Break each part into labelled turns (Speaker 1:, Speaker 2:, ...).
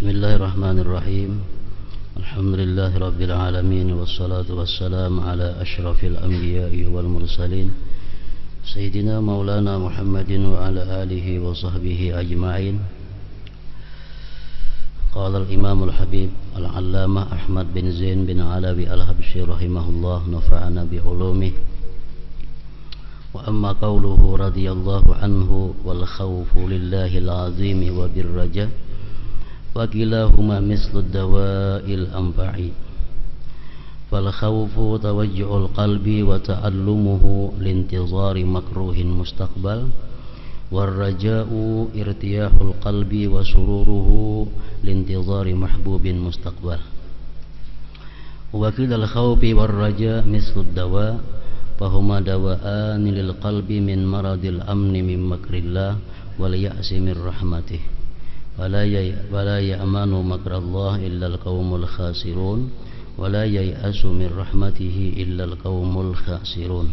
Speaker 1: Bismillahirrahmanirrahim. Alhamdulillahi rabbil alamin, wassalatu wassalamu ala asyrafil anbiya'i wal mursalin Sayyidina maulana Muhammadin wa ala alihi wa sahbihi ajma'in. Qala al-imam al-habib al-allamah Ahmad bin Zain bin Alawi al-Habsyi rahimahullah, nafa'ana bi ulumih. Wa amma qawluhu radiyallahu anhu wal khawfu lillahi al-azimi wa birraja wa kilahuma mislu ad-dawa'il anfa'i. Fal khawfu tawajju'ul qalbi wa ta'allumuhu lintizari makruhin mustaqbal, war raja'u irtiyahul qalbi wa sururuhu lintizari mahbubin mustaqbal. Wa kilal khawfi war raja' mislu ad-dawa' fahuma dawa'an lil qalbi min maradil amni min makrillah wal ya'si min rahmatih. Wala ya'manu makrallah illa al-qaumul khasirun wala ya'asu min rahmatihi illa al-qaumul khasirun.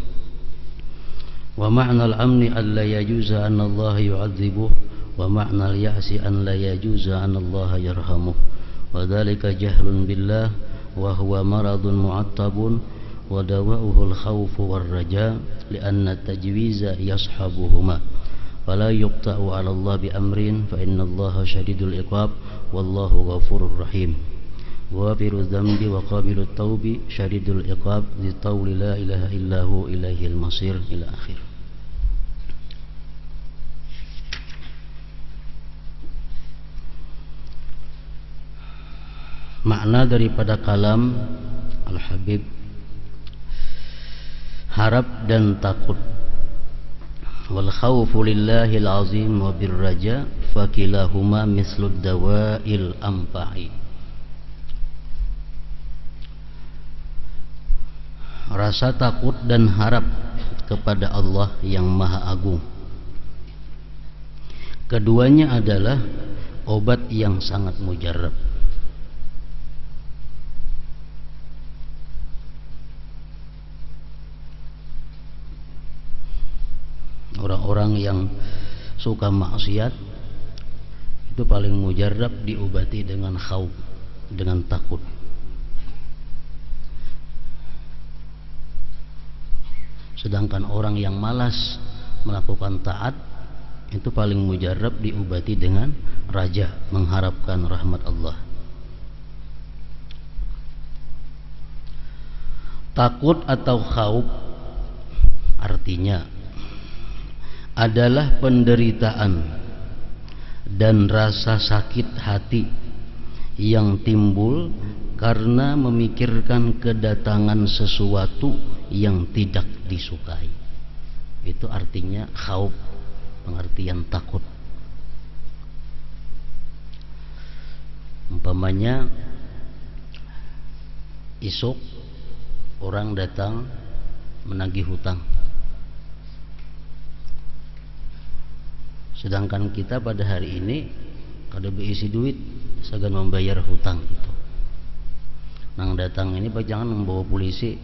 Speaker 1: Wa ma'na al-amni an la yajuza an Allah yu'adzibuh wa ma'na al-ya'si an la yajuza an Allah yarhamuh. Wa dhalika jahlun billah wa huwa maradun mu'attabun wa dawa'uhu al-khawfu war-raja' li'anna at-tajwiza yashabuhuma. Fala yuqta'u 'ala Allah bi amrin fa inna Allah syadidul iqab wallahu ghafurur rahim. Wa firu dzambi wa qabilut taubi syadidul iqab di tauli la ilaha illahu ilaihil masir ila akhir. Makna daripada kalam Al-Habib, harap dan takut. Wal khawfu lillahil azim wa birraja fakilahuma mislud dawa'il anfa'i. Rasa takut dan harap kepada Allah yang Maha Agung, keduanya adalah obat yang sangat mujarab. Orang-orang yang suka maksiat itu paling mujarab diobati dengan khauf, dengan takut. Sedangkan orang yang malas melakukan taat itu paling mujarab diobati dengan raja, mengharapkan rahmat Allah. Takut atau khauf artinya adalah penderitaan dan rasa sakit hati yang timbul karena memikirkan kedatangan sesuatu yang tidak disukai. Itu artinya khauf, pengertian takut. Umpamanya esok orang datang menagih hutang, sedangkan kita pada hari ini kada berisi duit segan membayar hutang itu. Nang datang ini jangan membawa polisi,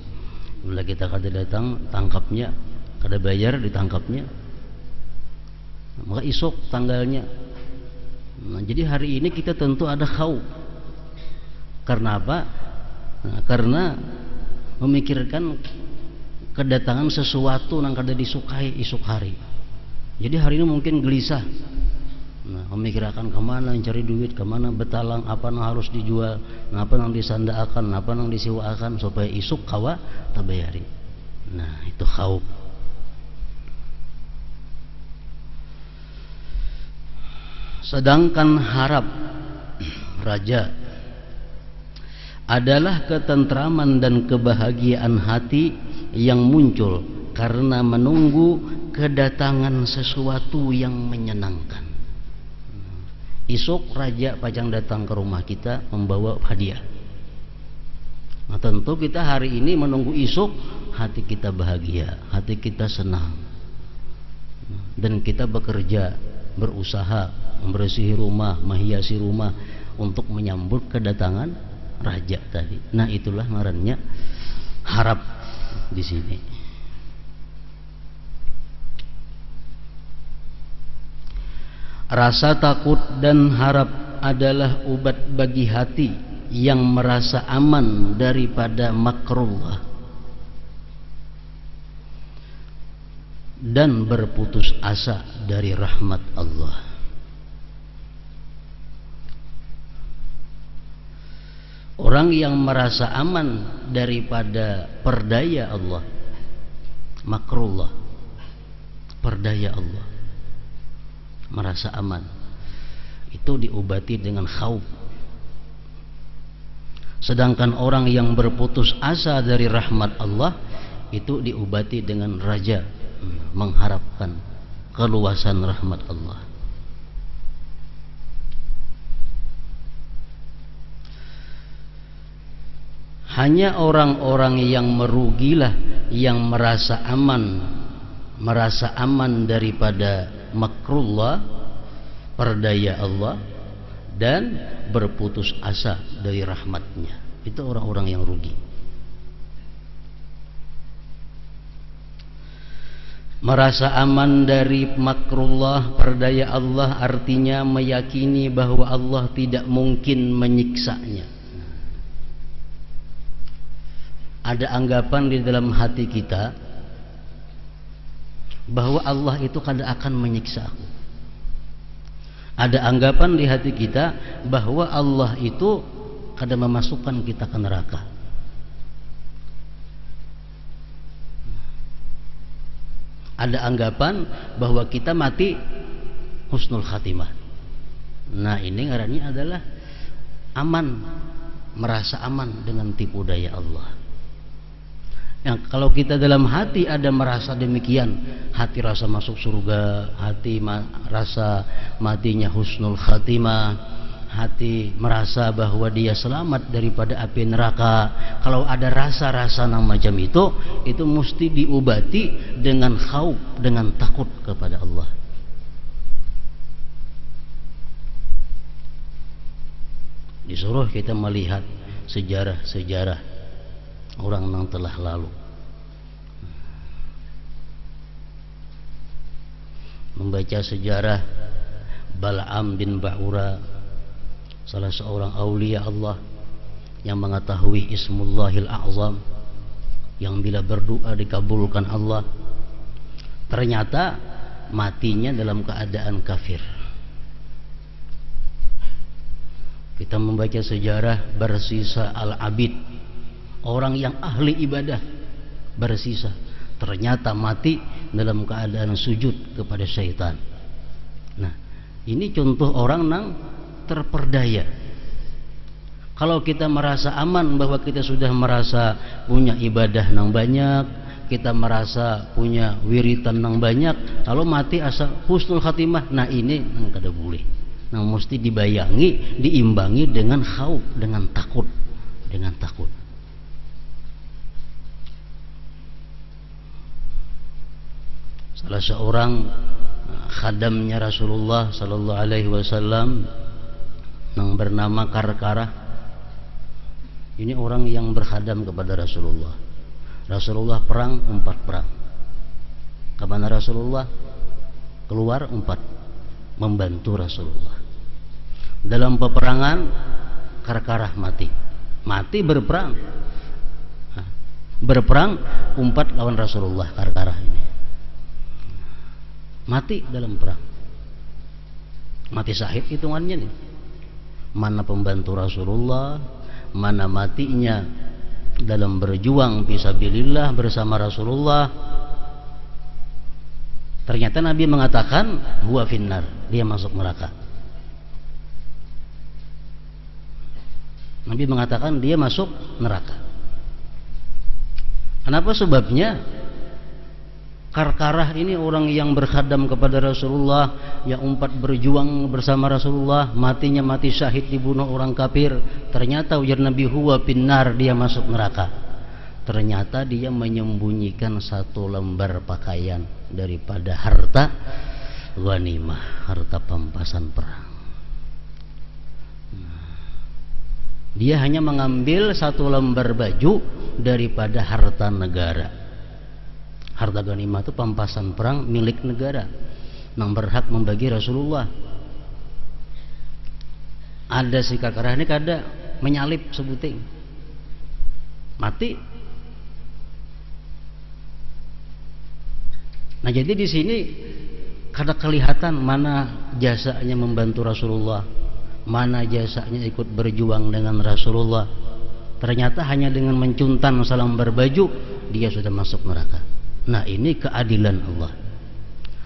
Speaker 1: bila kita kada datang tangkapnya, kada bayar ditangkapnya, maka isok tanggalnya. Nah, jadi hari ini kita tentu ada khauf. Karena apa? Nah, karena memikirkan kedatangan sesuatu yang kada disukai isok hari. Jadi hari ini mungkin gelisah, nah, memikirkan kemana cari duit, kemana betalang, apa yang harus dijual, apa yang disandaakan, apa yang disiwakan supaya isuk kawa tabayari. Nah, itu khauf. Sedangkan harap, raja, adalah ketentraman dan kebahagiaan hati yang muncul karena menunggu kedatangan sesuatu yang menyenangkan. Esok raja pajang datang ke rumah kita membawa hadiah. Nah, tentu kita hari ini menunggu esok hati kita bahagia, hati kita senang, dan kita bekerja, berusaha membersihi rumah, menghiasi rumah untuk menyambut kedatangan raja tadi. Nah, itulah ngarannya harap di sini. Rasa takut dan harap adalah obat bagi hati yang merasa aman daripada makrullah dan berputus asa dari rahmat Allah. Orang yang merasa aman daripada perdaya Allah, makrullah, perdaya Allah, merasa aman, itu diobati dengan khauf. Sedangkan orang yang berputus asa dari rahmat Allah itu diobati dengan raja, mengharapkan keluasan rahmat Allah. Hanya orang-orang yang merugilah yang merasa aman daripada makrullah, perdaya Allah, dan berputus asa dari rahmatnya. Itu orang-orang yang rugi. Merasa aman dari makrullah, perdaya Allah, artinya meyakini bahwa Allah tidak mungkin menyiksanya. Ada anggapan di dalam hati kita bahwa Allah itu kada akan menyiksa aku. Ada anggapan di hati kita bahwa Allah itu kada memasukkan kita ke neraka. Ada anggapan bahwa kita mati husnul khatimah. Nah, ini ngarannya adalah aman, merasa aman dengan tipu daya Allah. Yang kalau kita dalam hati ada merasa demikian, hati rasa masuk surga, hati rasa matinya husnul khatimah, hati merasa bahwa dia selamat daripada api neraka. Kalau ada rasa-rasa yang macam itu mesti diobati dengan khauf, dengan takut kepada Allah. Disuruh kita melihat sejarah-sejarah orang yang telah lalu, membaca sejarah Bal'am bin Ba'ura, salah seorang aulia Allah yang mengetahui Ismullahil A'zam, yang bila berdoa dikabulkan Allah, ternyata matinya dalam keadaan kafir. Kita membaca sejarah Barsisa Al-Abid, orang yang ahli ibadah, Barsisa, ternyata mati dalam keadaan sujud kepada syaitan. Nah, ini contoh orang yang terperdaya. Kalau kita merasa aman bahwa kita sudah merasa punya ibadah yang banyak, kita merasa punya wiritan yang banyak, kalau mati asa husnul khatimah, nah ini yang kada boleh. Nah, mesti dibayangi, diimbangi dengan khauf, dengan takut, dengan takut. Salah seorang khadamnya Rasulullah sallallahu alaihi wasallam yang bernama Karkarah, ini orang yang berkhadam kepada Rasulullah. Rasulullah perang 4 perang. Kemana Rasulullah? Keluar 4, membantu Rasulullah. Dalam peperangan Karkarah mati berperang. Berperang 4 lawan Rasulullah. Karkarah ini mati dalam perang, mati syahid hitungannya nih. Mana pembantu Rasulullah, mana matinya dalam berjuang fisabilillah bersama Rasulullah. Ternyata Nabi mengatakan huwa finnar, dia masuk neraka. Nabi mengatakan dia masuk neraka. Kenapa sebabnya? Karkarah ini orang yang berkhadam kepada Rasulullah, yang 4 berjuang bersama Rasulullah, matinya mati syahid dibunuh orang kafir. Ternyata ujar Nabi huwa finnar, dia masuk neraka. Ternyata dia menyembunyikan 1 lembar pakaian daripada harta ghanimah, harta pampasan perang. Dia hanya mengambil 1 lembar baju daripada harta negara. Harta ghanimah itu pampasan perang milik negara yang berhak membagi Rasulullah. Ada si kakarah ini kada menyalip sebuting mati. Nah jadi di sini kada kelihatan mana jasanya membantu Rasulullah, mana jasanya ikut berjuang dengan Rasulullah. Ternyata hanya dengan mencuntan salam berbaju dia sudah masuk neraka. Nah ini keadilan Allah.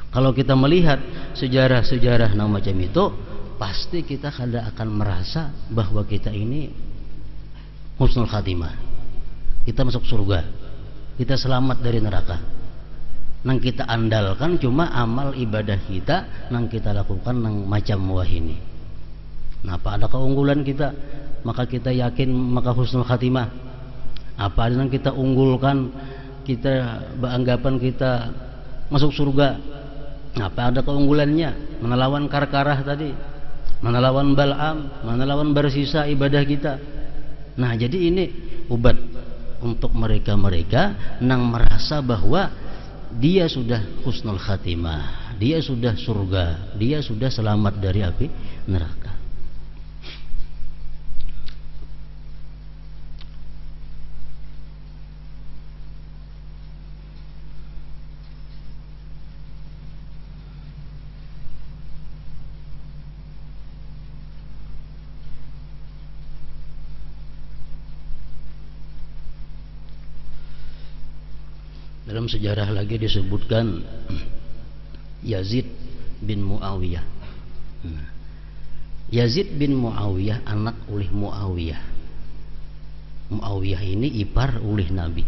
Speaker 1: Kalau kita melihat sejarah-sejarah macam itu, pasti kita kada akan merasa bahwa kita ini husnul khatimah, kita masuk surga, kita selamat dari neraka. Nang kita andalkan cuma amal ibadah kita, nang kita lakukan nang macam wah ini. Napa ada keunggulan kita, maka kita yakin maka husnul khatimah. Apa ada yang kita unggulkan, kita beranggapan kita masuk surga. Apa ada keunggulannya? Menelawan Karkarah tadi, menelawan Bal'am, menelawan bersisa ibadah kita. Nah jadi ini obat untuk mereka-mereka nang merasa bahwa dia sudah husnul khatimah, dia sudah surga, dia sudah selamat dari api neraka. Dalam sejarah lagi disebutkan Yazid bin Muawiyah. Yazid bin Muawiyah anak oleh Muawiyah. Muawiyah ini ipar oleh Nabi.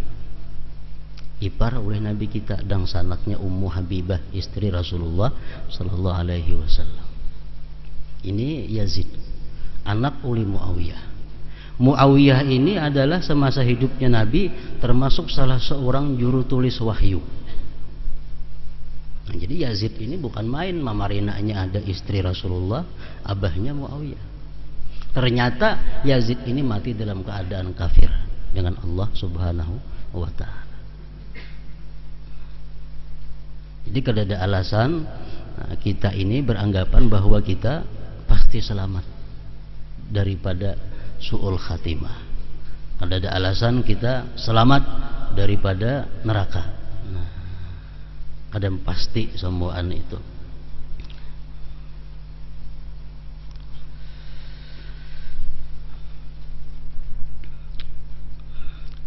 Speaker 1: Ipar oleh Nabi kita dan sanaknya Ummu Habibah istri Rasulullah sallallahu alaihi wasallam. Ini Yazid anak oleh Muawiyah. Muawiyah ini adalah semasa hidupnya Nabi termasuk salah seorang juru tulis wahyu. Nah, jadi Yazid ini bukan main, mamarinanya ada istri Rasulullah, abahnya Muawiyah. Ternyata Yazid ini mati dalam keadaan kafir dengan Allah Subhanahu wa ta'ala. Jadi kada ada alasan kita ini beranggapan bahwa kita pasti selamat daripada su'ul khatimah. Kada ada alasan kita selamat daripada neraka. Nah, kada pasti semuaan itu.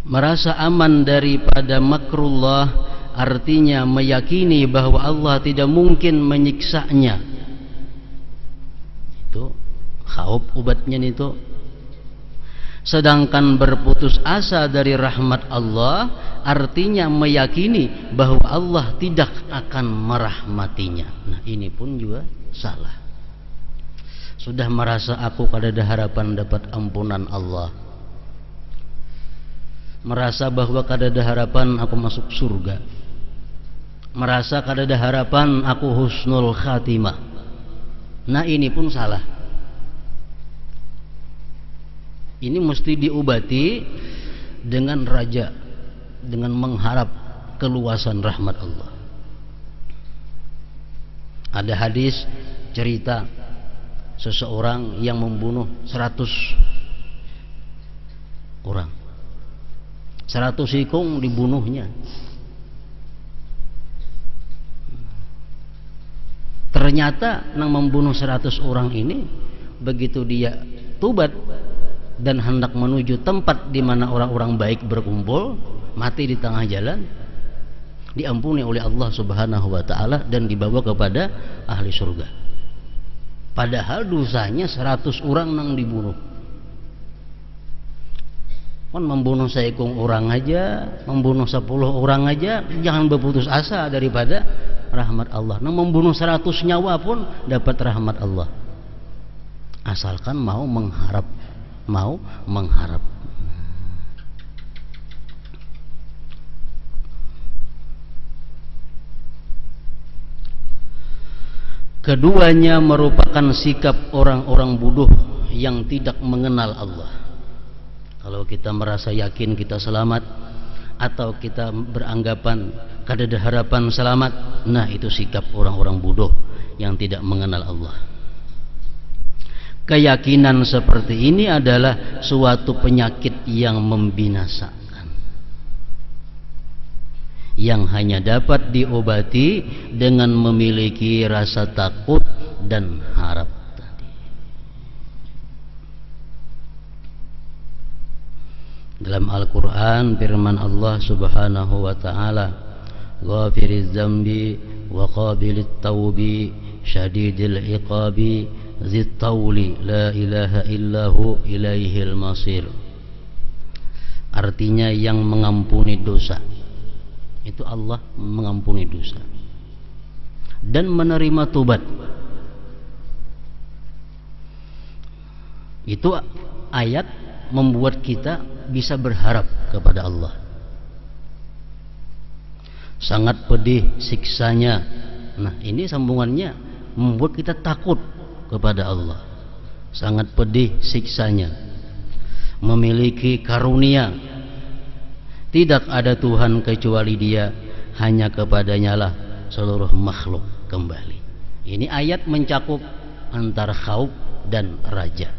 Speaker 1: Merasa aman daripada makrullah artinya meyakini bahwa Allah tidak mungkin menyiksanya. Itu khauf obatnya itu. Sedangkan berputus asa dari rahmat Allah artinya meyakini bahwa Allah tidak akan merahmatinya. Nah ini pun juga salah. Sudah merasa aku kada ada harapan dapat ampunan Allah, merasa bahwa kada ada harapan aku masuk surga, merasa kada ada harapan aku husnul khatimah. Nah ini pun salah. Ini mesti diobati dengan raja, dengan mengharap keluasan rahmat Allah. Ada hadis cerita seseorang yang membunuh 100 orang. 100 sikung dibunuhnya. Ternyata yang membunuh 100 orang ini begitu dia tobat dan hendak menuju tempat di mana orang-orang baik berkumpul, mati di tengah jalan, diampuni oleh Allah Subhanahu wa ta'ala dan dibawa kepada ahli surga. Padahal dosanya 100 orang nang dibunuh. Kan membunuh seekong orang aja, membunuh 10 orang aja, jangan berputus asa daripada rahmat Allah. Nang membunuh 100 nyawa pun dapat rahmat Allah, asalkan mau mengharap. Keduanya merupakan sikap orang-orang bodoh yang tidak mengenal Allah. Kalau kita merasa yakin kita selamat atau kita beranggapan kada ada harapan selamat, nah itu sikap orang-orang bodoh yang tidak mengenal Allah. Keyakinan seperti ini adalah suatu penyakit yang membinasakan, yang hanya dapat diobati dengan memiliki rasa takut dan harap tadi. Dalam Al-Quran firman Allah Subhanahu wa ta'ala, Ghafiriz zambi wa qabilit tawbi syadidil iqabi Zid tawli la ilaha illahu ilaihil masir. Artinya yang mengampuni dosa. Itu Allah mengampuni dosa dan menerima tobat. Itu ayat membuat kita bisa berharap kepada Allah. Sangat pedih siksanya. Nah, ini sambungannya membuat kita takut kepada Allah. Sangat pedih siksanya. Memiliki karunia. Tidak ada Tuhan kecuali Dia, hanya kepadanya lah seluruh makhluk kembali. Ini ayat mencakup antara khauf dan raja.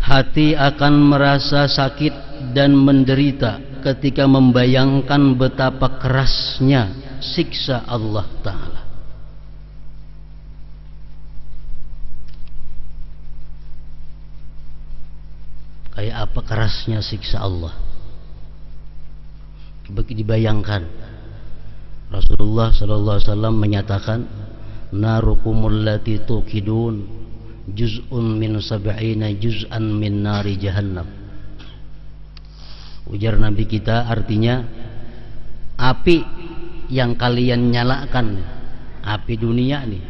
Speaker 1: Hati akan merasa sakit dan menderita ketika membayangkan betapa kerasnya siksa Allah Ta'ala. Kayak apa kerasnya siksa Allah? Begitu dibayangkan. Rasulullah SAW menyatakan, narukumul lati tuqidun juz'un min sab'ina juz'an min nari jahannam. Ujar Nabi kita, artinya api yang kalian nyalakan, api dunia nih,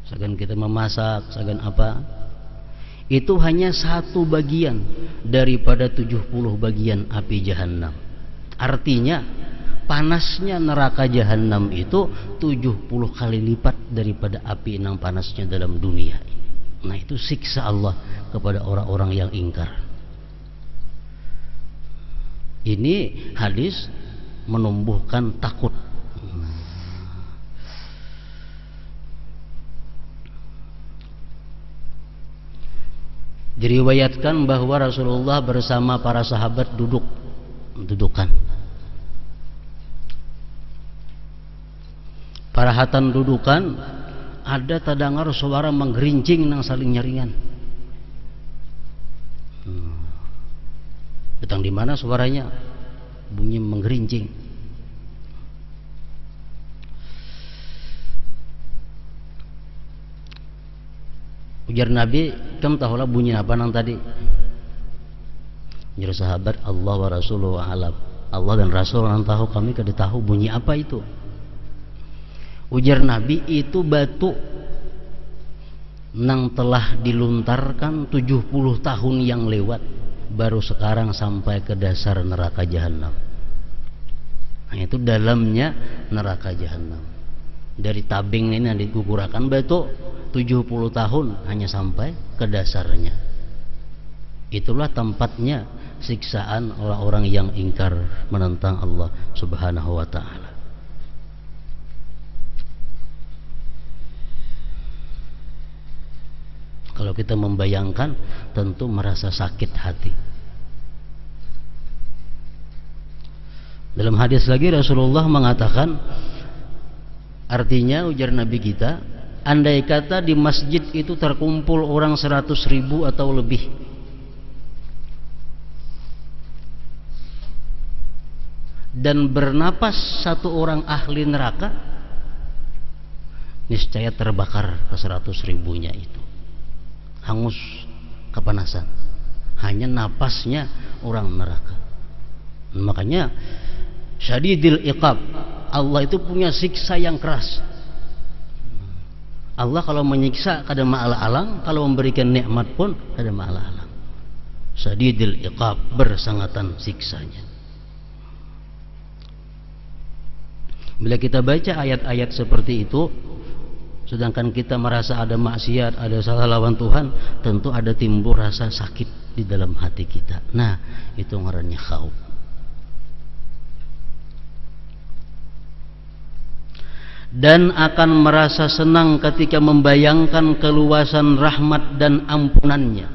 Speaker 1: segan kita memasak, segan apa, itu hanya satu bagian daripada 70 bagian api jahanam. Artinya panasnya neraka jahanam itu 70 kali lipat daripada api yang panasnya dalam dunia. Nah, itu siksa Allah kepada orang-orang yang ingkar. Ini hadis menumbuhkan takut. Diriwayatkan bahwa Rasulullah bersama para sahabat dudukan. Parahatan dudukan, ada terdengar suara menggerincing nang saling nyaringan. Datang di mana suaranya? Bunyi menggerincing. Ujar Nabi, kamu tahulah bunyi apa nang tadi? Ujar sahabat, Allah wa Rasuluhu a'lam. Allah dan Rasul yang tahu, kami kada tahu bunyi apa itu. Ujar Nabi, itu batu nang telah diluntarkan 70 tahun yang lewat, baru sekarang sampai ke dasar neraka jahanam. Nah, itu dalamnya neraka jahanam. Dari tabing ini yang digugurakan batu 70 tahun hanya sampai ke dasarnya. Itulah tempatnya siksaan orang-orang yang ingkar menentang Allah Subhanahu wa ta'ala. Kalau kita membayangkan, tentu merasa sakit hati. Dalam hadis lagi Rasulullah mengatakan, artinya ujar Nabi kita, andai kata di masjid itu terkumpul orang 100.000 atau lebih, dan bernapas satu orang ahli neraka, niscaya terbakar ke 100.000-nya itu, hangus kepanasan, hanya napasnya orang neraka. Makanya syadidil iqab, Allah itu punya siksa yang keras. Allah kalau menyiksa kada ma'ala-alang, kalau memberikan nikmat pun kada ma'ala-alang. Syadidil iqab, bersangatan siksanya. Bila kita baca ayat-ayat seperti itu, sedangkan kita merasa ada maksiat, ada salah lawan Tuhan, tentu ada timbul rasa sakit di dalam hati kita. Nah, itu ngarannya khauf. dan akan merasa senang ketika membayangkan keluasan rahmat dan ampunannya.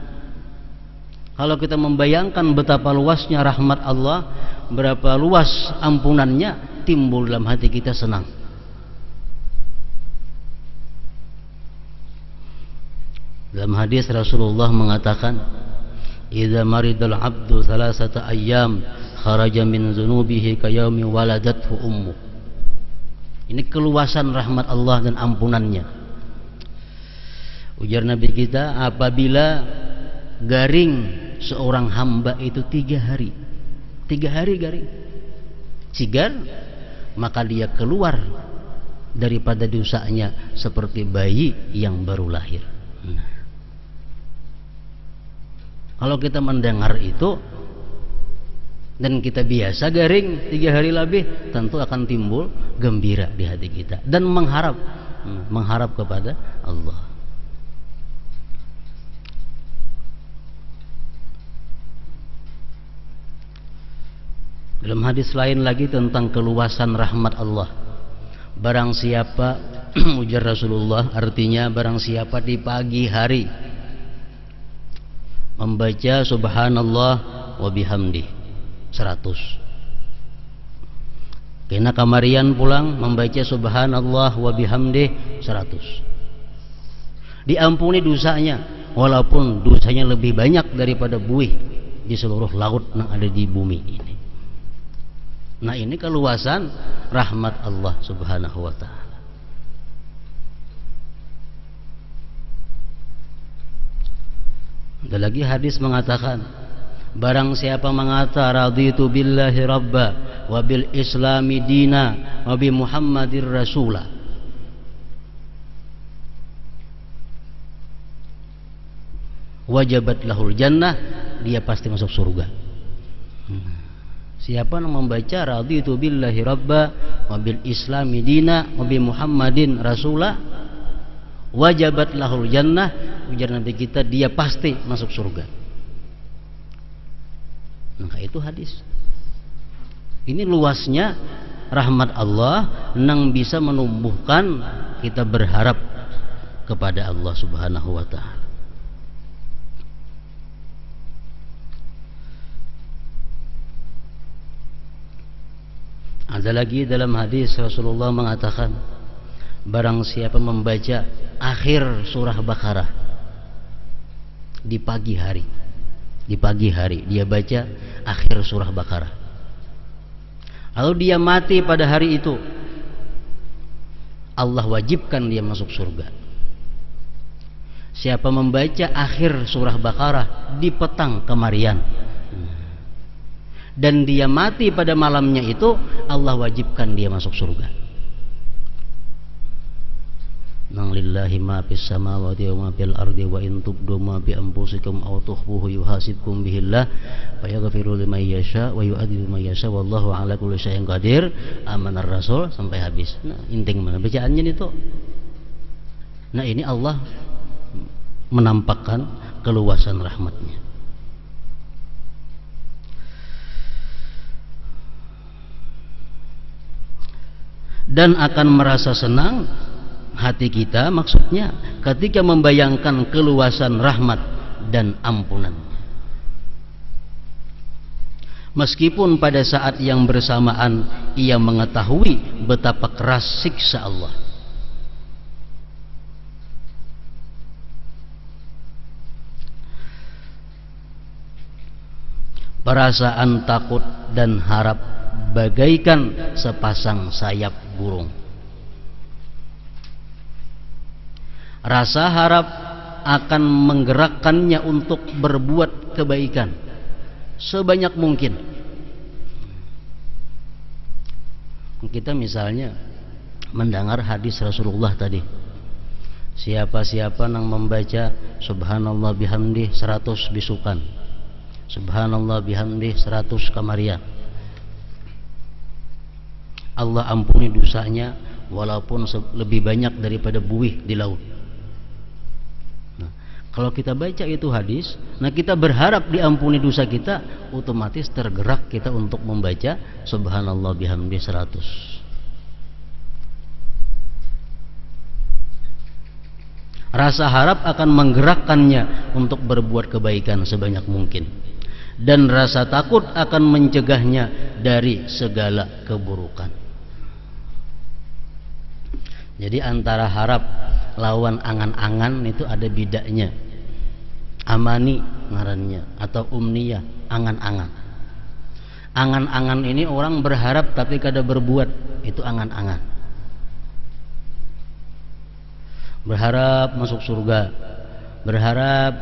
Speaker 1: Kalau kita membayangkan betapa luasnya rahmat Allah, berapa luas ampunannya, timbul dalam hati kita senang. Dalam hadis Rasulullah mengatakan, "Idza maridal 'abdu thalathata ayyam kharaja min dzunubihi ka yaumi waladathu ummu." Ini keluasan rahmat Allah dan ampunannya. Ujar Nabi kita, apabila garing seorang hamba itu 3 hari, 3 hari garing, sigar, maka dia keluar daripada dosanya seperti bayi yang baru lahir. Kalau kita mendengar itu dan kita biasa garing 3 hari lebih, tentu akan timbul gembira di hati kita dan mengharap kepada Allah. Dalam hadis lain lagi tentang keluasan rahmat Allah, barang siapa ujar Rasulullah, artinya barang siapa di pagi hari membaca subhanallah wa bihamdi 100, kena kamarian pulang membaca subhanallah wa bihamdi 100, diampuni dosanya, walaupun dosanya lebih banyak daripada buih di seluruh laut yang ada di bumi ini. Nah, ini keluasan rahmat Allah subhanahu wa ta'ala. Ada lagi hadis mengatakan, barang siapa mengata raditu billahi rabba wa bil islami dina wa bi muhammadir rasula, wajabat lahul jannah, dia pasti masuk surga. Siapa yang membaca raditu billahi rabba wa bil islami dina wa bi muhammadin rasula, wajabat lahul jannah, ujar Nabi kita, dia pasti masuk surga. Maka itu hadis. Ini luasnya rahmat Allah yang bisa menumbuhkan kita berharap kepada Allah subhanahu wa ta'ala. Ada lagi dalam hadis Rasulullah mengatakan, barang siapa membaca akhir surah Baqarah di pagi hari, dia baca akhir surah Baqarah, lalu dia mati pada hari itu, Allah wajibkan dia masuk surga. Siapa membaca akhir surah Baqarah di petang kemarian dan dia mati pada malamnya itu, Allah wajibkan dia masuk surga. Nang lillahi ma fis samawati wa ma fil ardi wa in tubdu ma bi anfusikum aw tukhfuhu yuhasibkum bihillah fa yaghfiru liman yasha wa yu'adzibu man yasha wallahu ala kulli syai'in qadir. Amanar Rasul sampai habis. Nah, inting mana bacaannya itu. Nah, ini Allah menampakkan keluasan rahmatnya. Dan akan merasa senang hati kita, maksudnya ketika membayangkan keluasan rahmat dan ampunan, meskipun pada saat yang bersamaan ia mengetahui betapa keras siksa Allah. Perasaan takut dan harap bagaikan sepasang sayap burung. Rasa harap akan menggerakkannya untuk berbuat kebaikan sebanyak mungkin. Kita misalnya mendengar hadis Rasulullah tadi, siapa-siapa yang membaca subhanallah bihamdi 100 bisukan, subhanallah bihamdi 100 kamarian, Allah ampuni dosanya walaupun lebih banyak daripada buih di laut. Nah, kalau kita baca itu hadis, nah kita berharap diampuni dosa kita, otomatis tergerak kita untuk membaca subhanallah bihamdi 100. Rasa harap akan menggerakkannya untuk berbuat kebaikan sebanyak mungkin, dan rasa takut akan mencegahnya dari segala keburukan. Jadi antara harap lawan angan-angan itu ada bedanya. Amani ngarannya atau umniyah, angan-angan. Angan-angan ini orang berharap tapi kada berbuat, itu angan-angan. Berharap masuk surga, berharap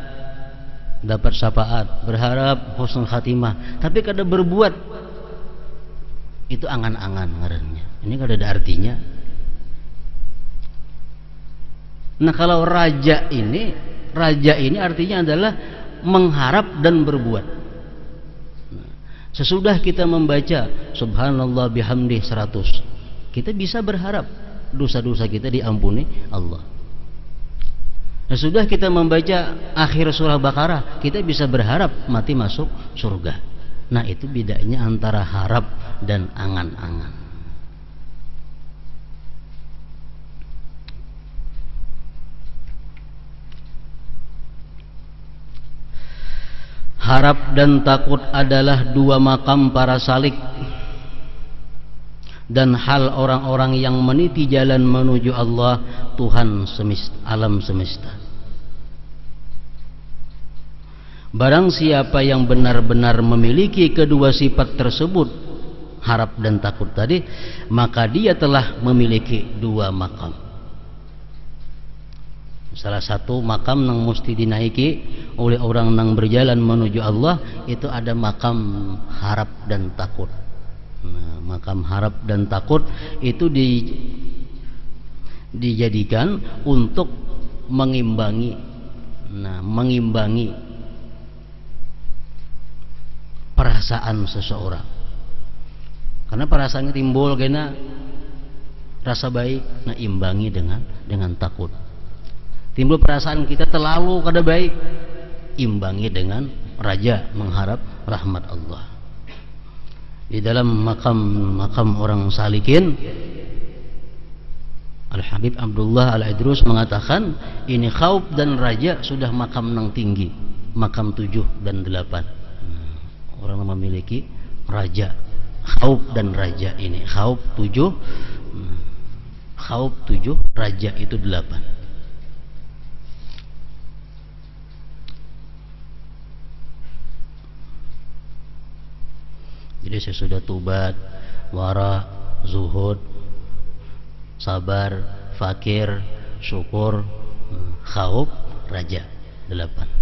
Speaker 1: dapat syafaat, berharap husnul khatimah, tapi kada berbuat, itu angan-angan ngarannya. Ini kada ada artinya. Nah, kalau raja ini artinya adalah mengharap dan berbuat. Nah, sesudah kita membaca subhanallah bihamdih 100, kita bisa berharap dosa-dosa kita diampuni Allah. Nah, sudah kita membaca akhir surah Baqarah, kita bisa berharap mati masuk surga. Nah, itu bedanya antara harap dan angan-angan. Harap dan takut adalah dua makam para salik dan hal orang-orang yang meniti jalan menuju Allah, Tuhan semesta, alam semesta. Barang siapa yang benar-benar memiliki kedua sifat tersebut, harap dan takut tadi, maka dia telah memiliki dua makam. Salah satu makam yang mesti dinaiki oleh orang yang berjalan menuju Allah, itu ada makam harap dan takut. Nah, makam harap dan takut itu dijadikan untuk mengimbangi, mengimbangi perasaan seseorang. Karena perasaannya timbul karena rasa baik, nah imbangi dengan takut. Timbul perasaan kita terlalu kada baik, imbangi dengan raja, mengharap rahmat Allah. Di dalam makam orang salikin, Al-Habib Abdullah Al-Idrus mengatakan, ini khauf dan raja sudah makam yang tinggi, makam 7 dan 8. Orang yang memiliki raja, khauf dan raja ini, khauf 7, raja itu 8. Jadi sesudah tubat, wara, zuhud, sabar, fakir, syukur, khauf, raja, 8.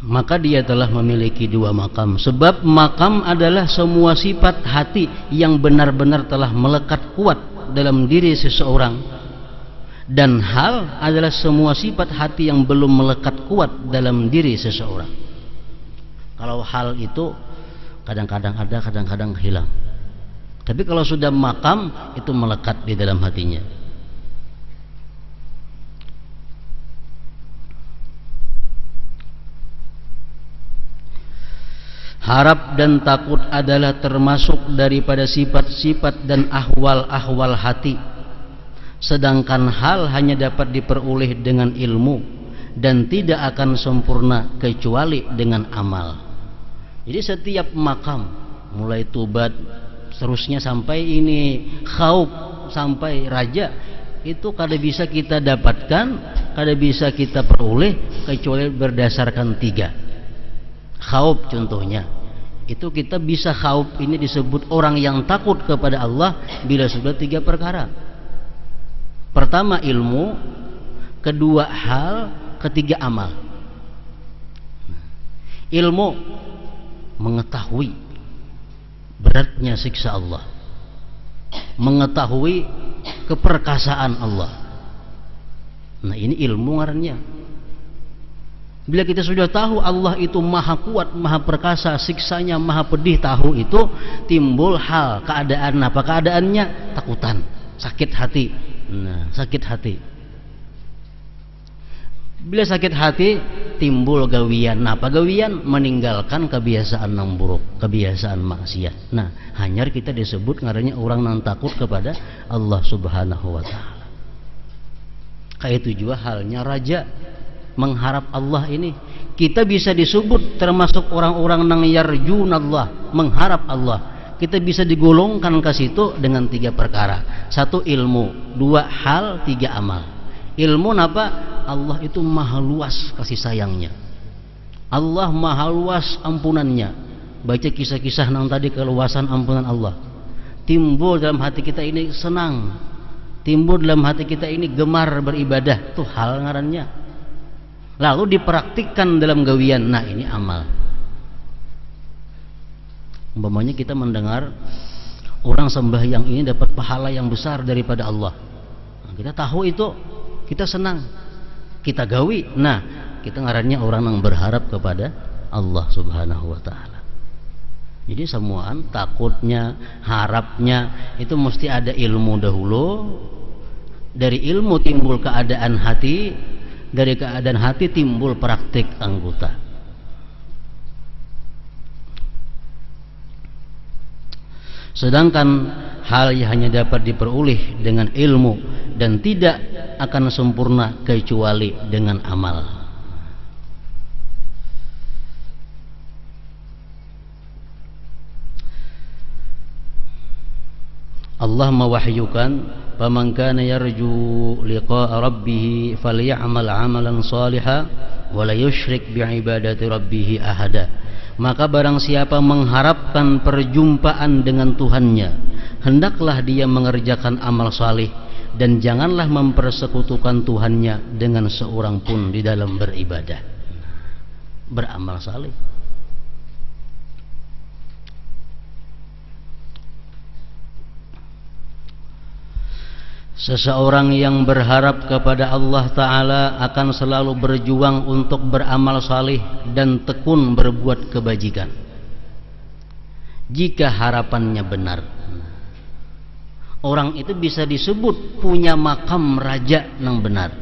Speaker 1: Maka dia telah memiliki dua makam. Sebab makam adalah semua sifat hati yang benar-benar telah melekat kuat dalam diri seseorang, dan hal adalah semua sifat hati yang belum melekat kuat dalam diri seseorang. Kalau hal itu kadang-kadang ada, kadang-kadang hilang. Tapi kalau sudah makam, itu melekat di dalam hatinya. Harap dan takut adalah termasuk daripada sifat-sifat dan ahwal-ahwal hati. Sedangkan hal hanya dapat diperoleh dengan ilmu dan tidak akan sempurna kecuali dengan amal. Jadi setiap makam, mulai tubat seterusnya sampai ini khauf, sampai raja, itu kada bisa kita dapatkan, kada bisa kita peroleh kecuali berdasarkan 3. Khauf contohnya, itu kita bisa khauf ini disebut orang yang takut kepada Allah bila sudah 3 perkara. Pertama ilmu, kedua hal, ketiga amal. Ilmu, mengetahui beratnya siksa Allah, mengetahui keperkasaan Allah. Nah, ini ilmu ngarannya. Bila kita sudah tahu Allah itu maha kuat, maha perkasa, siksanya maha pedih, tahu itu, timbul hal, keadaan. Apa keadaannya? Takutan, sakit hati. Nah, sakit hati. Bila sakit hati timbul gawian. Nah, apa gawian? Meninggalkan kebiasaan yang buruk, kebiasaan maksiat. Nah, hanyar kita disebut ngarannya orang yang takut kepada Allah Subhanahu wa taala. Kayak itu juga halnya raja mengharap Allah ini. Kita bisa disebut termasuk orang-orang yang yarjunallah, mengharap Allah. Kita bisa digolongkan ke situ dengan 3 perkara. 1 ilmu, 2 hal, 3 amal. Ilmu apa? Allah itu maha luas kasih sayangnya. Allah maha luas ampunannya. Baca kisah-kisah yang tadi keluasan ampunan Allah. Timbul dalam hati kita ini senang. Timbul dalam hati kita ini gemar beribadah. Itu hal ngarannya. Lalu dipraktikkan dalam gawian. Nah, ini amal. Umpamanya kita mendengar orang sembahyang ini dapat pahala yang besar daripada Allah. Nah, kita tahu itu, kita senang, kita gawi. Nah, kita ngarannya orang yang berharap kepada Allah Subhanahu wa taala. Jadi semuaan takutnya, harapnya itu mesti ada ilmu dahulu. Dari ilmu timbul keadaan hati, dari keadaan hati timbul praktik anggota. Sedangkan hal yang hanya dapat diperoleh dengan ilmu dan tidak akan sempurna kecuali dengan amal. Allah mewahyukan, "Faman kana yarju liqa'a rabbih falyamal 'amalan shalihan wa la yusyrik bi'ibadati rabbih ahada." Maka barang siapa mengharapkan perjumpaan dengan Tuhannya, hendaklah dia mengerjakan amal salih dan janganlah mempersekutukan Tuhannya dengan seorang pun di dalam beribadah. Beramal salih. Seseorang yang berharap kepada Allah Ta'ala akan selalu berjuang untuk beramal salih dan tekun berbuat kebajikan. Jika harapannya benar, orang itu bisa disebut punya makam raja yang benar.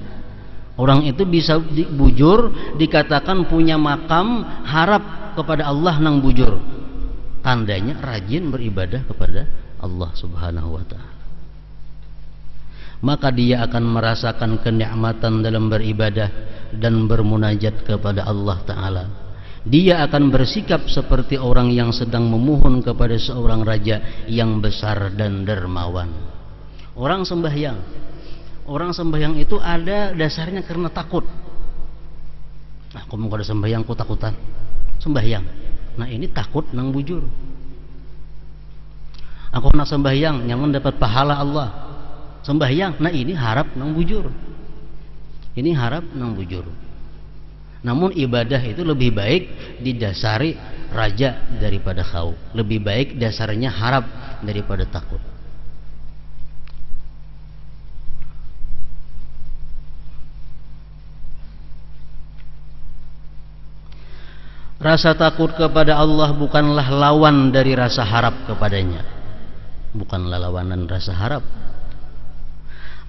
Speaker 1: Orang itu bisa bujur dikatakan punya makam harap kepada Allah yang bujur. Tandanya rajin beribadah kepada Allah Subhanahu wa Ta'ala. Maka dia akan merasakan kenikmatan dalam beribadah dan bermunajat kepada Allah Ta'ala. Dia akan bersikap seperti orang yang sedang memohon kepada seorang raja yang besar dan dermawan. Orang sembahyang itu ada dasarnya karena takut. Nah, kamu kalau sembahyang ku takutan sembahyang. Nah, ini takut nang bujur. Aku nak sembahyang nyaman dapat pahala Allah. Sembahyang, nah ini harap nang bujur. Ini harap nang bujur. Namun ibadah itu lebih baik didasari raja daripada khauf. Lebih baik dasarnya harap daripada takut. Rasa takut kepada Allah bukanlah lawan dari rasa harap kepadanya. Bukanlah lawanan rasa harap.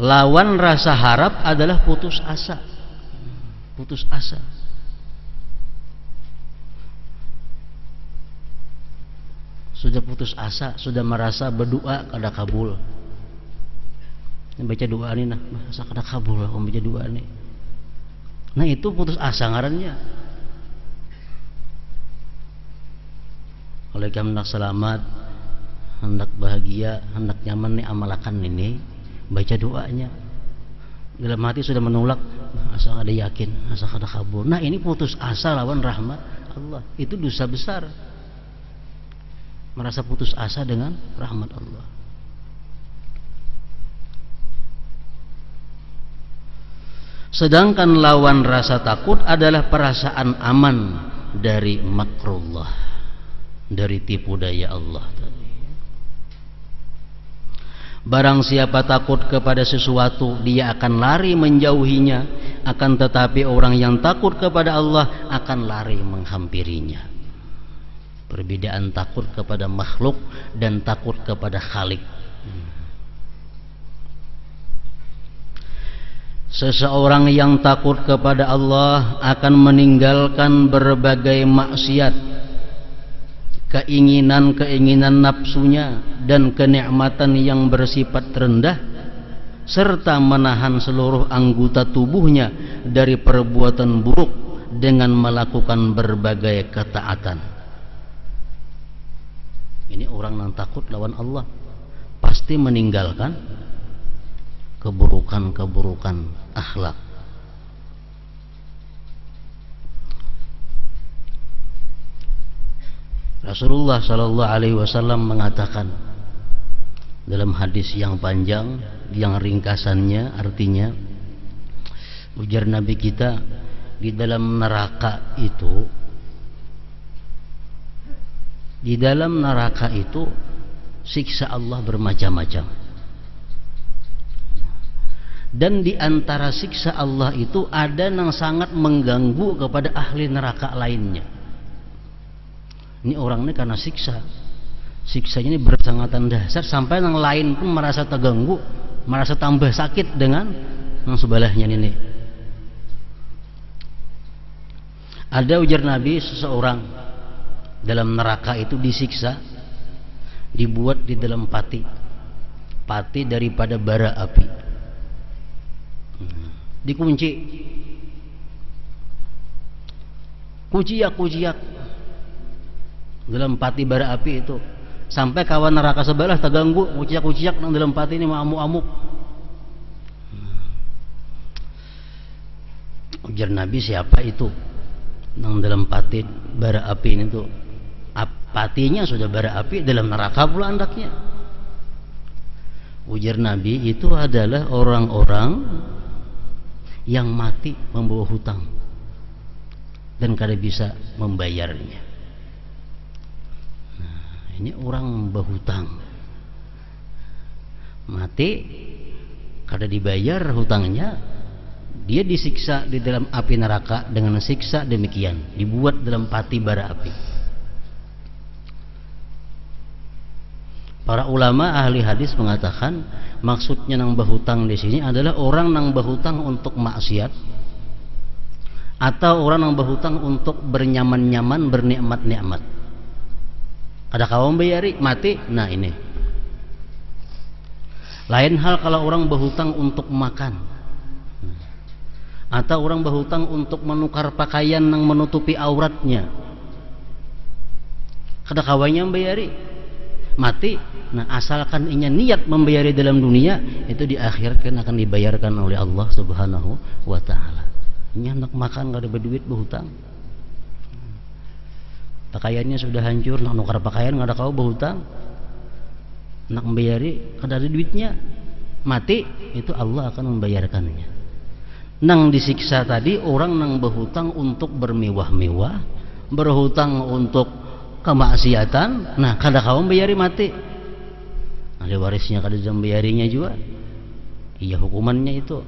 Speaker 1: Lawan rasa harap adalah putus asa. Putus asa. Sudah putus asa, sudah merasa berdoa kada kabul. Baca doa ini nah, masa kada kabul aku baca doa ini. Nah, itu putus asa ngarannya. Kalau kamu hendak selamat, hendak bahagia, hendak nyaman nih amalakan ini. Baca doanya. Dalam hati sudah menolak, asa ada yakin, asa kada kabul. Nah, ini putus asa lawan rahmat Allah. Itu dosa besar. Merasa putus asa dengan rahmat Allah. Sedangkan lawan rasa takut adalah perasaan aman dari makrullah, dari tipu daya Allah tadi. Barang siapa takut kepada sesuatu, dia akan lari menjauhinya. Akan tetapi orang yang takut kepada Allah akan lari menghampirinya. Perbedaan takut kepada makhluk dan takut kepada Khalik. seseorang yang takut kepada Allah akan meninggalkan berbagai maksiat, keinginan-keinginan nafsunya dan kenikmatan yang bersifat rendah, serta menahan seluruh anggota tubuhnya dari perbuatan buruk dengan melakukan berbagai ketaatan. Ini orang yang takut lawan Allah pasti meninggalkan keburukan-keburukan akhlak. Rasulullah sallallahu alaihi wasallam mengatakan dalam hadis yang panjang, yang ringkasannya artinya, ujar Nabi kita, di dalam neraka itu siksa Allah bermacam-macam. Dan di antara siksa Allah itu ada yang sangat mengganggu kepada ahli neraka lainnya. Ini orang ini karena siksanya ini bersangatan dasar sampai yang lain pun merasa terganggu, merasa tambah sakit dengan yang sebelahnya ini. Ada ujar Nabi, seseorang dalam neraka itu disiksa, dibuat di dalam pati daripada bara api, dikunci, kuciak dalam pati bara api itu, sampai kawan neraka sebelah terganggu, kuciak dalam pati ini amuk-amuk. Ujar Nabi, siapa itu nang dalam pati bara api ini tuh? Patinya sudah bara api, dalam neraka pula andaknya. Ujar Nabi, itu adalah orang-orang yang mati membawa hutang dan kada bisa membayarnya. Nah, ini orang berhutang, mati kada dibayar hutangnya, dia disiksa di dalam api neraka dengan siksa demikian, dibuat dalam pati bara api. Para ulama ahli hadis mengatakan maksudnya nang berhutang di sini adalah orang nang berhutang untuk maksiat atau orang nang berhutang untuk bernyaman-nyaman, bernikmat-nikmat. Ada kawan bayari mati, nah ini. Lain hal kalau orang berhutang untuk makan, atau orang berhutang untuk menukar pakaian yang menutupi auratnya. Kada kawannya bayari mati, nah asalkan inya niat membayari dalam dunia, itu di akhir kan akan dibayarkan oleh Allah Subhanahu wa taala. Inya nak makan gak ada berduit berhutang, pakaiannya sudah hancur, nak nukar pakaian gak ada kau berhutang, nak membayari kada ada duitnya, mati, itu Allah akan membayarkannya. Nang disiksa tadi orang nang berhutang untuk bermewah-mewah, berhutang untuk kemaksiatan, nah kada kawan bayari mati, ada warisnya kada jam bayarinya juga, iya hukumannya itu.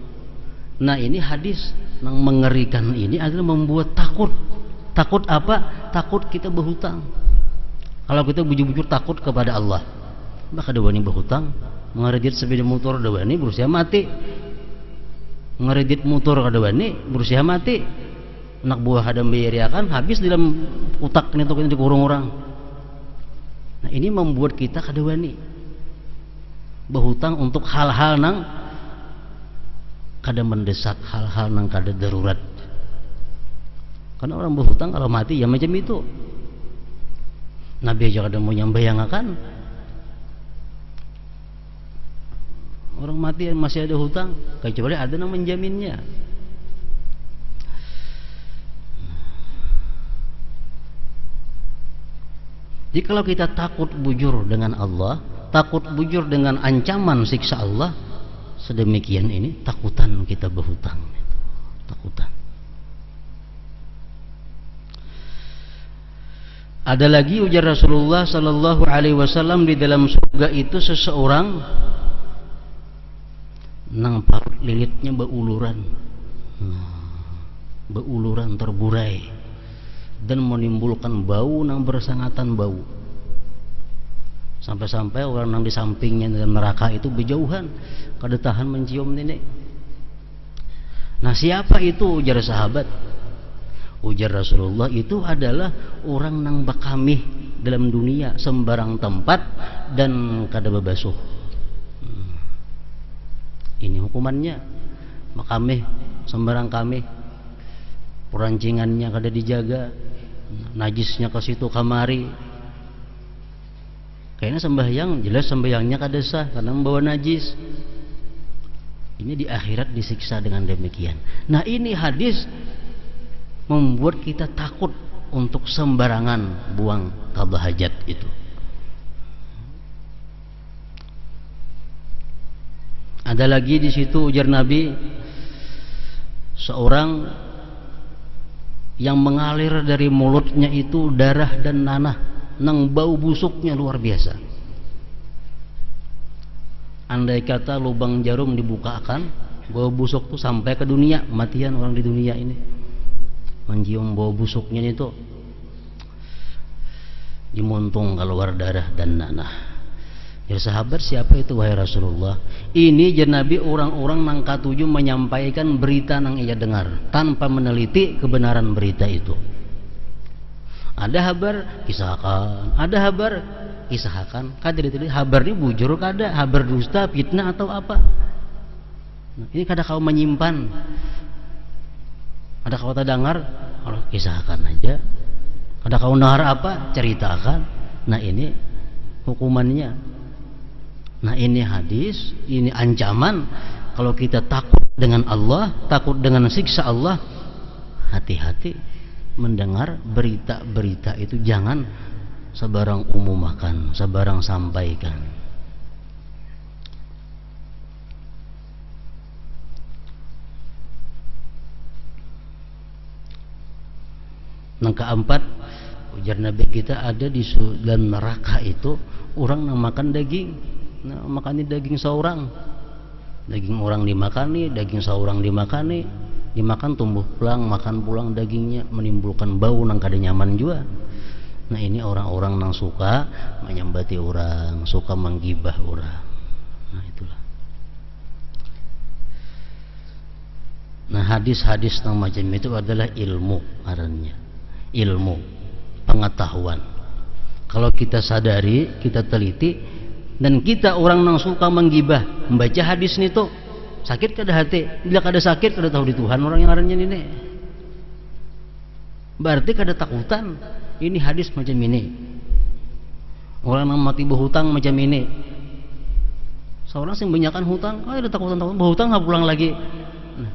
Speaker 1: Nah ini hadis yang mengerikan ini adalah membuat takut. Takut apa? Takut kita berhutang. Kalau kita bujur-bujur takut kepada Allah, maka dewani berhutang, ngeredit sepeda motor dewani berusia mati, ngeredit motor dewani berusia mati. Anak buah hadam bayariakan habis dalam utak ini tuh dikurung orang. Nah ini membuat kita kada wani berhutang untuk hal-hal nang kada mendesak, hal-hal nang kada darurat. Karena orang berhutang kalau mati ya macam itu. Nabi aja kada mau nyambayangkan orang mati masih ada hutang, kecuali ada yang menjaminnya. Jadi kalau kita takut bujur dengan Allah, takut bujur dengan ancaman siksa Allah, sedemikian ini takutan kita berhutang, takutan. Ada lagi ujar Rasulullah sallallahu alaihi wasallam, di dalam surga itu seseorang nang parut lilitnya beuluran, terburai dan menimbulkan bau nang bersangatan bau, sampai-sampai orang yang di sampingnya dalam neraka itu berjauhan kada tahan mencium nenek. Nah, siapa itu? Ujar sahabat. Ujar Rasulullah, itu adalah orang nang bakamih dalam dunia sembarang tempat dan kada babasuh. Ini hukumannya. Makamih sembarang kamih, perancingannya kada dijaga, najisnya ke situ kamari. Kayaknya sembahyang, jelas sembahyangnya kada sah karena membawa najis. Ini di akhirat disiksa dengan demikian. Nah, ini hadis membuat kita takut untuk sembarangan buang qada hajat itu. Ada lagi di situ ujar Nabi, seorang yang mengalir dari mulutnya itu darah dan nanah, nang bau busuknya luar biasa. Andai kata lubang jarum dibukakan, bau busuk itu sampai ke dunia, matian orang di dunia ini mencium bau busuknya itu, dimuntung keluar darah dan nanah. Ya sahabat, siapa itu wahai Rasulullah? Ini Nabi orang-orang nang katuju menyampaikan berita nang ia dengar tanpa meneliti kebenaran berita itu. Ada habar kisahkan, ada habar kisahkan, kada diteliti habar ini bujur kada, habar dusta, fitnah atau apa. Nah, ini kada kau menyimpan, ada kau tak dengar, kalau kisahkan aja. Ada kau dengar apa, ceritakan. Nah, ini hukumannya. Nah, ini hadis, ini ancaman. Kalau kita takut dengan Allah, takut dengan siksa Allah, hati-hati mendengar berita-berita itu, jangan sebarang umumakan, sebarang sampaikan. Yang keempat, ujar Nabi kita, ada di dalam neraka itu orang yang makan daging. Nah, makani daging seorang, daging orang dimakani, daging seorang dimakani, dimakan tumbuh pulang, makan pulang dagingnya, menimbulkan bau nang kada nyaman juga. Nah, ini orang-orang nang suka menyambati orang, suka menggibah orang. Nah, itulah. Nah, hadis-hadis nang macam itu adalah ilmu arannya, ilmu pengetahuan. Kalau kita sadari, kita teliti, dan kita orang nang suka menggibah, membaca hadis ini tuh sakit kada hati. Bila kada sakit, kada tahu di Tuhan orang yang ngarannya ini. Berarti kada takutan. Ini hadis macam ini. Orang nang mati berhutang macam ini. Seorang sing banyakan hutang, ada takutan berhutang nggak pulang lagi. Nah,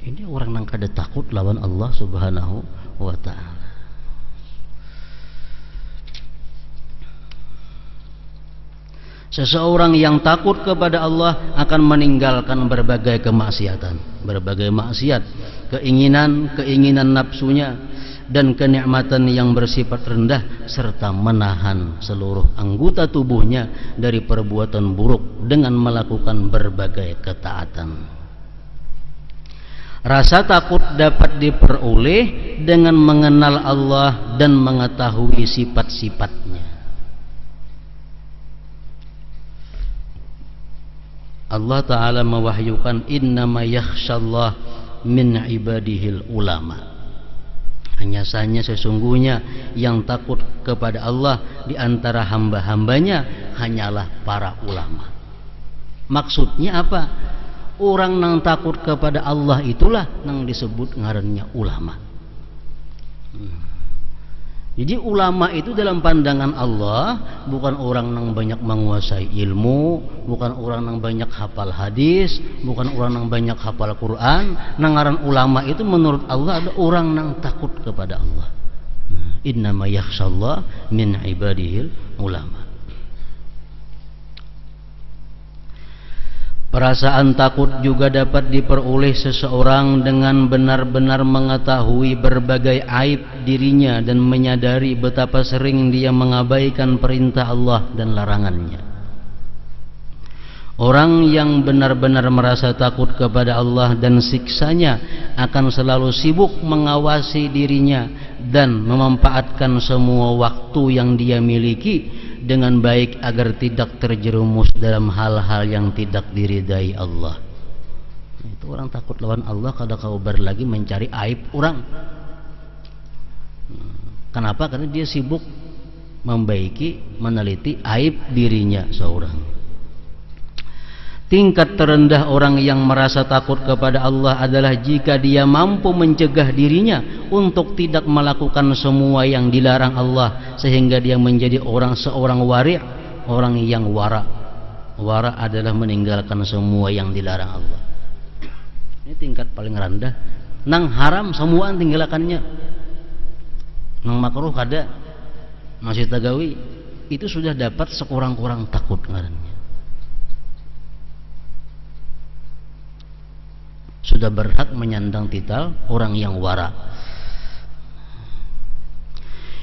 Speaker 1: ini orang nang kada takut lawan Allah Subhanahu wa ta'ala. Seseorang yang takut kepada Allah akan meninggalkan berbagai kemaksiatan, berbagai maksiat, keinginan nafsunya, dan kenikmatan yang bersifat rendah, serta menahan seluruh anggota tubuhnya dari perbuatan buruk dengan melakukan berbagai ketaatan. Rasa takut dapat diperoleh dengan mengenal Allah dan mengetahui sifat-sifatnya. Allah Ta'ala mewahyukan, innama yakhshallah min ibadihil ulama. Hanya saja sesungguhnya yang takut kepada Allah di antara hamba-hambanya hanyalah para ulama. Maksudnya apa? Orang yang takut kepada Allah itulah yang disebut ngarannya ulama. Jadi ulama itu dalam pandangan Allah bukan orang yang banyak menguasai ilmu, bukan orang yang banyak hafal hadis, bukan orang yang banyak hafal Quran. Ngaran ulama itu menurut Allah ada orang yang takut kepada Allah. Innama yakhshallah min ibadihil ulama. Perasaan takut juga dapat diperoleh seseorang dengan benar-benar mengetahui berbagai aib dirinya dan menyadari betapa sering dia mengabaikan perintah Allah dan larangannya. Orang yang benar-benar merasa takut kepada Allah dan siksanya akan selalu sibuk mengawasi dirinya dan memanfaatkan semua waktu yang dia miliki dengan baik agar tidak terjerumus dalam hal-hal yang tidak diridai Allah. Itu orang takut lawan Allah kada kabar lagi mencari aib orang. Kenapa? Karena dia sibuk membaiki, meneliti aib dirinya seorang. Tingkat terendah orang yang merasa takut kepada Allah adalah jika dia mampu mencegah dirinya untuk tidak melakukan semua yang dilarang Allah, sehingga dia menjadi seorang wari', orang yang wara. Wara adalah meninggalkan semua yang dilarang Allah. Ini tingkat paling rendah. Nang haram semua tinggalkannya. Nang makruh kada masih tagawi, itu sudah dapat sekurang-kurang takut ngarannya. Sudah berhak menyandang titel orang yang wara.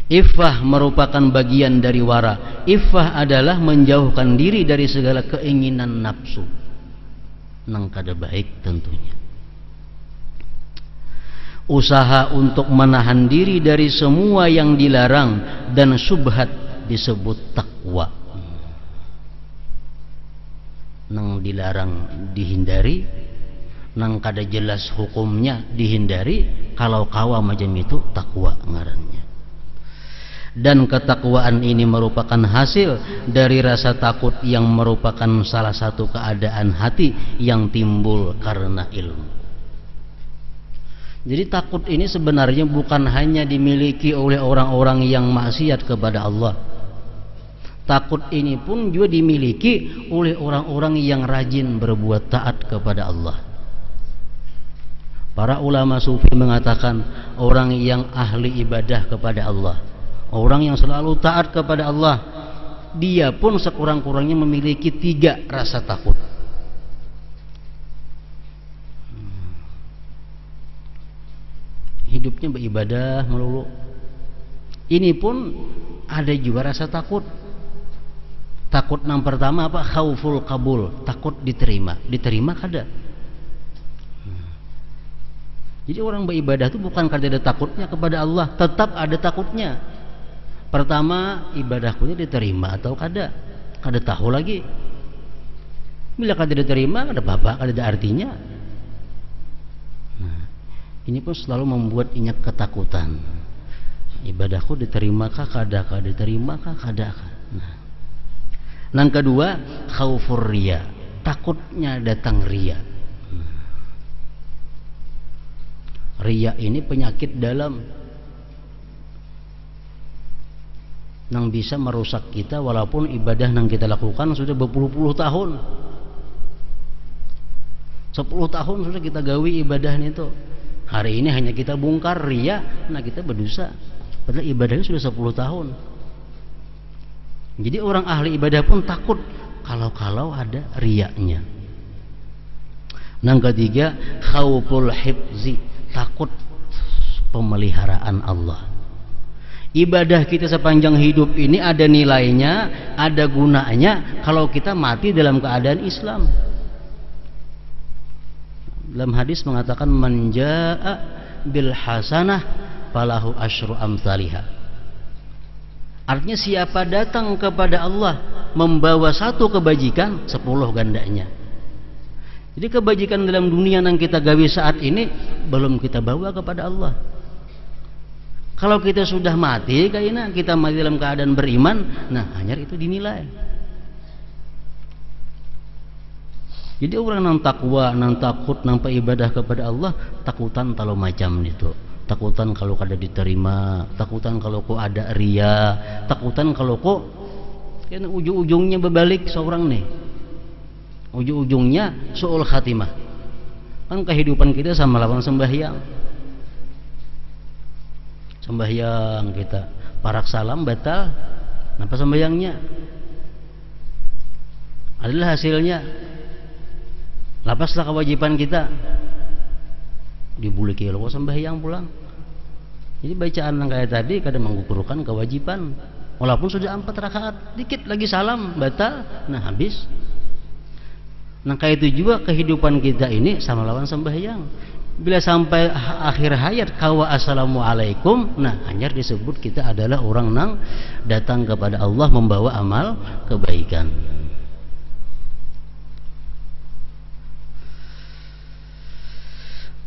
Speaker 1: Iffah merupakan bagian dari wara. Iffah adalah menjauhkan diri dari segala keinginan nafsu nang kada baik tentunya. Usaha untuk menahan diri dari semua yang dilarang dan syubhat disebut takwa. Nang dilarang dihindari, nang kada jelas hukumnya dihindari, kalau kawa macam itu takwa ngarannya. Dan ketakwaan ini merupakan hasil dari rasa takut yang merupakan salah satu keadaan hati yang timbul karena ilmu. Jadi takut ini sebenarnya bukan hanya dimiliki oleh orang-orang yang maksiat kepada Allah. Takut ini pun juga dimiliki oleh orang-orang yang rajin berbuat taat kepada Allah. Para ulama sufi mengatakan orang yang ahli ibadah kepada Allah, orang yang selalu taat kepada Allah, dia pun sekurang-kurangnya memiliki 3 rasa takut. Hidupnya beribadah melulu, ini pun ada juga rasa takut. Takut yang pertama apa? Khauful qabul, takut diterima. Diterima kada. Jadi orang beribadah itu bukan karena ada takutnya kepada Allah, tetap ada takutnya. Pertama, ibadahku ini diterima atau kada? Kada tahu lagi. Bila kada diterima, kada apa-apa, kada ada artinya. Nah, ini pun selalu membuat ingat ketakutan. Ibadahku diterimakah kada? Kada diterimakah kada? Nah, yang kedua, khaufur riya, takutnya datang riya. Riya ini penyakit dalam yang bisa merusak kita, walaupun ibadah yang kita lakukan sudah berpuluh-puluh tahun. 10 tahun sudah kita gawi ibadah itu. Hari ini hanya kita bongkar riya, nah kita berdosa. Padahal ibadahnya sudah 10 tahun. Jadi orang ahli ibadah pun takut kalau ada riyanya. Yang ketiga, khauful hifzi, takut pemeliharaan Allah. Ibadah kita sepanjang hidup ini ada nilainya, ada gunanya kalau kita mati dalam keadaan Islam. Dalam hadis mengatakan man jaa bil hasanah falahu asyru amsalihha. Artinya siapa datang kepada Allah membawa satu kebajikan, 10 gandanya. Jadi kebajikan dalam dunia yang kita gawi saat ini belum kita bawa kepada Allah. Kalau kita sudah mati, kayaknya kita mati dalam keadaan beriman, nah hanya itu dinilai. Jadi orang yang takwa, yang takut, nampak ibadah kepada Allah, takutan kalau macam itu. Takutan kalau kada diterima, takutan kalau kok ada riya, takutan kalau kok kan ujung-ujungnya berbalik seorang nih. Ujung-ujungnya su'ul khatimah. Kan kehidupan kita sama lawan sembahyang. Sembahyang kita parak salam batal, napa sembahyangnya? Adalah hasilnya lapaslah kewajiban kita. Dibuli kilo sembahyang pulang. Jadi bacaan yang kayak tadi kadang mengukurkan kewajiban. Walaupun sudah 4 rakaat, dikit lagi salam batal, nah habis. Nah kayak itu juga kehidupan kita ini sama lawan sembahyang. Bila sampai akhir hayat kawa assalamualaikum, nah hanya disebut kita adalah orang nang datang kepada Allah membawa amal kebaikan.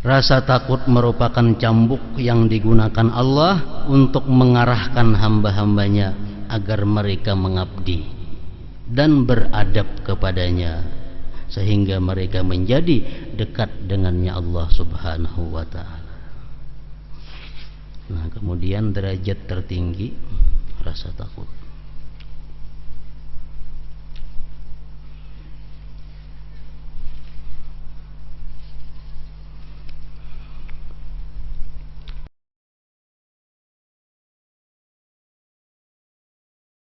Speaker 1: Rasa takut merupakan cambuk yang digunakan Allah untuk mengarahkan hamba-hambanya agar mereka mengabdi dan beradab kepadanya, sehingga mereka menjadi dekat dengannya Allah Subhanahu wa ta'ala. Nah, kemudian derajat tertinggi rasa takut.